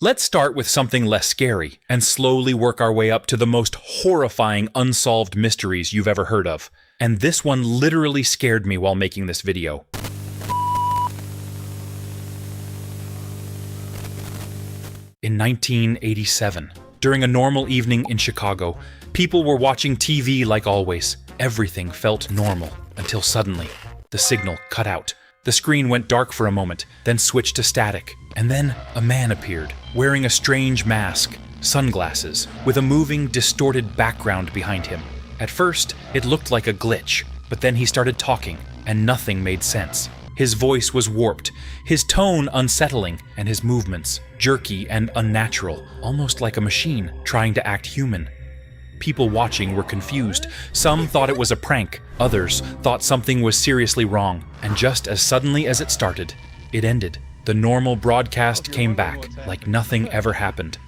Let's start with something less scary and slowly work our way up to the most horrifying unsolved mysteries you've ever heard of. And this one literally scared me while making this video. In 1987, during a normal evening in Chicago, people were watching TV like always. Everything felt normal until suddenly, the signal cut out. The screen went dark for a moment, then switched to static, and then a man appeared, wearing a strange mask, sunglasses, with a moving, distorted background behind him. At first, it looked like a glitch, but then he started talking, and nothing made sense. His voice was warped, his tone unsettling, and his movements jerky and unnatural, almost like a machine trying to act human. People watching were confused. Some thought it was a prank, others thought something was seriously wrong, and just as suddenly as it started, it ended. The normal broadcast came back, like nothing ever happened.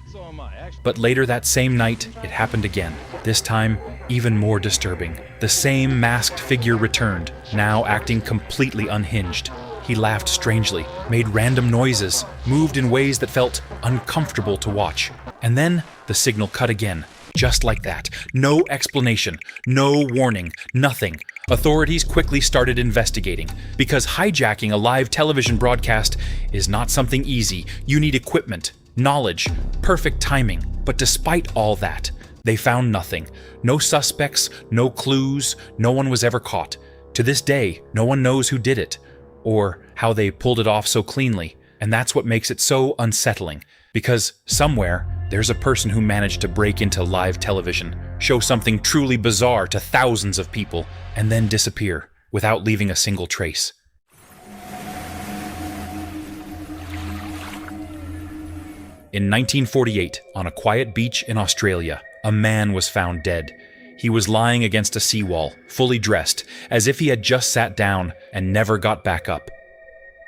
But later that same night, it happened again. This time, even more disturbing. The same masked figure returned, now acting completely unhinged. He laughed strangely, made random noises, moved in ways that felt uncomfortable to watch. And then, the signal cut again. Just like that. No explanation, no warning, nothing. Authorities quickly started investigating, because hijacking a live television broadcast is not something easy. You need equipment, knowledge, perfect timing. But despite all that, they found nothing. No suspects, no clues, no one was ever caught. To this day, no one knows who did it, or how they pulled it off so cleanly. And that's what makes it so unsettling, because somewhere, there's a person who managed to break into live television, show something truly bizarre to thousands of people, and then disappear without leaving a single trace. In 1948, on a quiet beach in Australia, a man was found dead. He was lying against a seawall, fully dressed, as if he had just sat down and never got back up.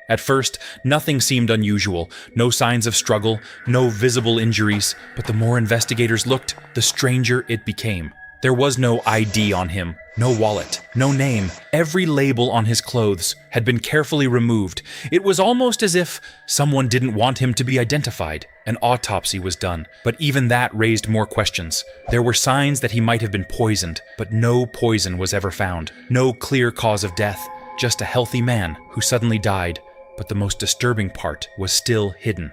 At first, nothing seemed unusual, no signs of struggle, no visible injuries, but the more investigators looked, the stranger it became. There was no ID on him, no wallet, no name. Every label on his clothes had been carefully removed. It was almost as if someone didn't want him to be identified. An autopsy was done, but even that raised more questions. There were signs that he might have been poisoned, but no poison was ever found. No clear cause of death, just a healthy man who suddenly died. But the most disturbing part was still hidden.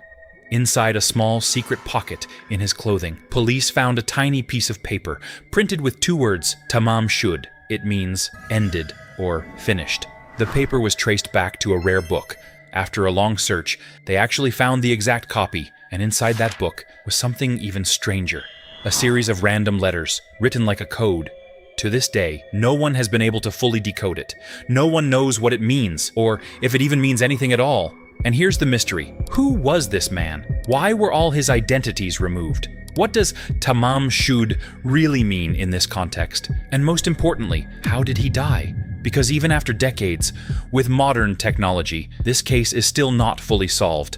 Inside a small secret pocket in his clothing, police found a tiny piece of paper, printed with two words, Tamam Shud. It means ended or finished. The paper was traced back to a rare book. After a long search, they actually found the exact copy, and inside that book was something even stranger. A series of random letters, written like a code. To this day, no one has been able to fully decode it. No one knows what it means, or if it even means anything at all. And here's the mystery. Who was this man? Why were all his identities removed? What does Tamam Shud really mean in this context? And most importantly, how did he die? Because even after decades, with modern technology, this case is still not fully solved.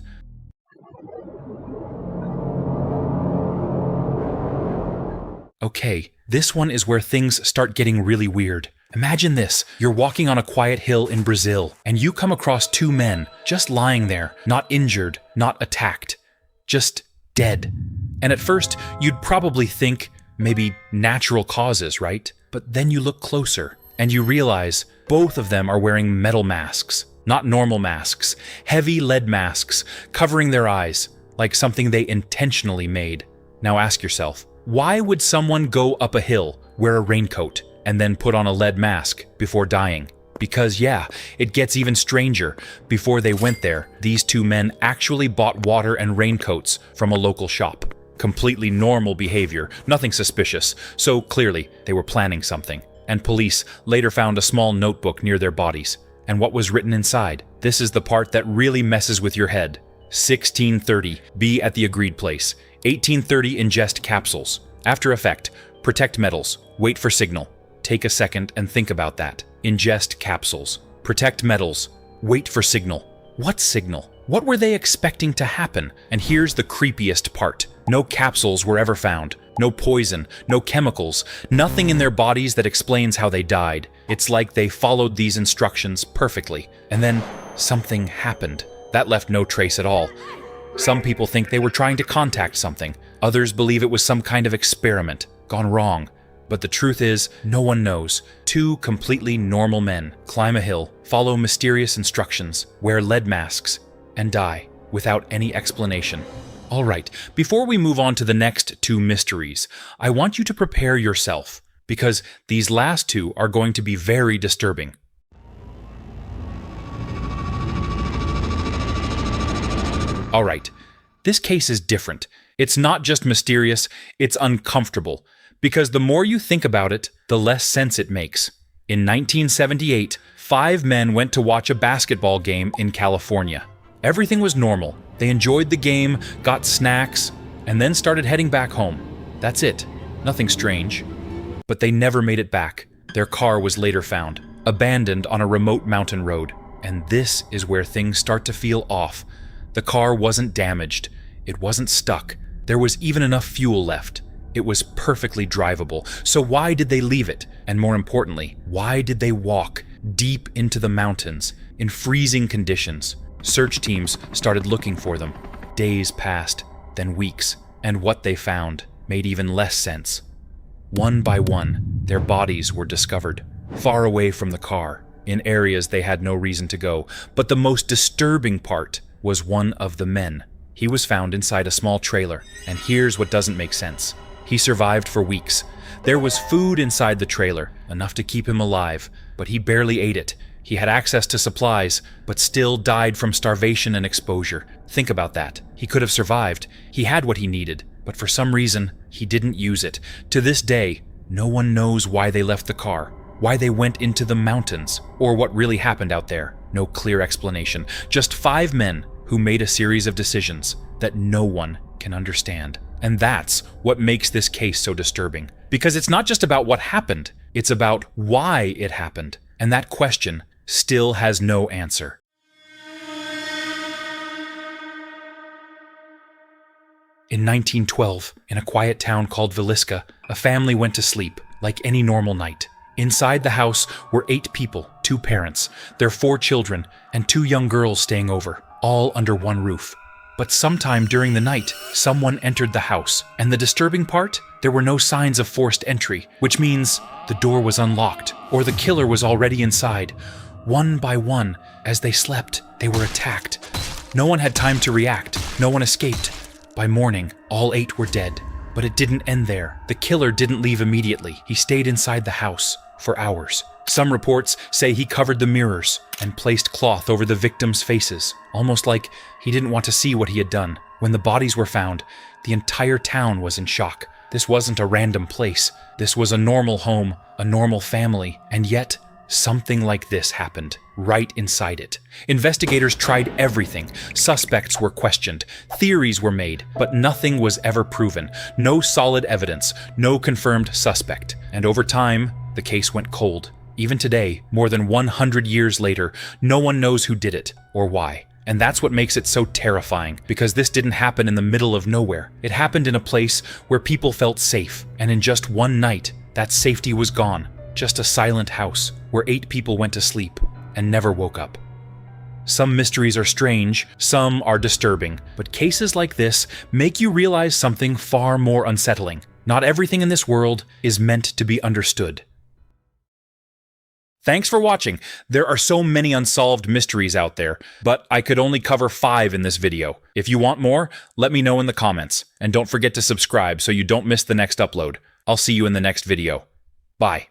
Okay, this one is where things start getting really weird. Imagine this, you're walking on a quiet hill in Brazil, and you come across two men, just lying there, not injured, not attacked, just dead. And at first, you'd probably think maybe natural causes, right? But then you look closer, and you realize both of them are wearing metal masks, not normal masks, heavy lead masks, covering their eyes, like something they intentionally made. Now ask yourself, why would someone go up a hill, wear a raincoat, and then put on a lead mask before dying? Because yeah, it gets even stranger. Before they went there, these two men actually bought water and raincoats from a local shop. Completely normal behavior, nothing suspicious, so clearly they were planning something. And police later found a small notebook near their bodies. And what was written inside? This is the part that really messes with your head. 1630, be at the agreed place. 1830, ingest capsules. After effect, protect metals, wait for signal. Take a second and think about that. Ingest capsules. Protect metals, wait for signal. What signal? What were they expecting to happen? And here's the creepiest part. No capsules were ever found. No poison, no chemicals, nothing in their bodies that explains how they died. It's like they followed these instructions perfectly. And then something happened. That left no trace at all. Some people think they were trying to contact something. Others believe it was some kind of experiment gone wrong. But the truth is, no one knows. Two completely normal men climb a hill, follow mysterious instructions, wear lead masks, and die without any explanation. All right, before we move on to the next two mysteries, I want you to prepare yourself, because these last two are going to be very disturbing. All right, this case is different. It's not just mysterious, it's uncomfortable, because the more you think about it, the less sense it makes. In 1978, 5 men went to watch a basketball game in California. Everything was normal. They enjoyed the game, got snacks, and then started heading back home. That's it. Nothing strange. But they never made it back. Their car was later found, abandoned on a remote mountain road. And this is where things start to feel off. The car wasn't damaged. It wasn't stuck. There was even enough fuel left. It was perfectly drivable. So why did they leave it? And more importantly, why did they walk deep into the mountains in freezing conditions? Search teams started looking for them. Days passed, then weeks, and what they found made even less sense. One by one, their bodies were discovered, far away from the car, in areas they had no reason to go. But the most disturbing part was one of the men. He was found inside a small trailer, and here's what doesn't make sense. He survived for weeks. There was food inside the trailer, enough to keep him alive, but he barely ate it. He had access to supplies, but still died from starvation and exposure. Think about that. He could have survived. He had what he needed, but for some reason, he didn't use it. To this day, no one knows why they left the car, why they went into the mountains, or what really happened out there. No clear explanation. Just 5 men who made a series of decisions that no one can understand. And that's what makes this case so disturbing. Because it's not just about what happened, it's about why it happened. And that question still has no answer. In 1912, in a quiet town called Villisca, a family went to sleep like any normal night. Inside the house were 8 people, 2 parents, their 4 children, and 2 young girls staying over, all under one roof. But sometime during the night, someone entered the house, and the disturbing part? There were no signs of forced entry, which means the door was unlocked, or the killer was already inside. One by one, as they slept, they were attacked. No one had time to react. No one escaped. By morning, all 8 were dead. But it didn't end there. The killer didn't leave immediately. He stayed inside the house for hours. Some reports say he covered the mirrors and placed cloth over the victims' faces, almost like he didn't want to see what he had done. When the bodies were found, the entire town was in shock. This wasn't a random place. This was a normal home, a normal family, and yet something like this happened right inside it. Investigators tried everything. Suspects were questioned. Theories were made, but nothing was ever proven. No solid evidence, no confirmed suspect. And over time, the case went cold. Even today, more than 100 years later, no one knows who did it or why. And that's what makes it so terrifying, because this didn't happen in the middle of nowhere. It happened in a place where people felt safe, and in just one night, that safety was gone. Just a silent house where 8 people went to sleep and never woke up. Some mysteries are strange, some are disturbing, but cases like this make you realize something far more unsettling. Not everything in this world is meant to be understood. Thanks for watching. There are so many unsolved mysteries out there, but I could only cover 5 in this video. If you want more, let me know in the comments. And don't forget to subscribe so you don't miss the next upload. I'll see you in the next video. Bye.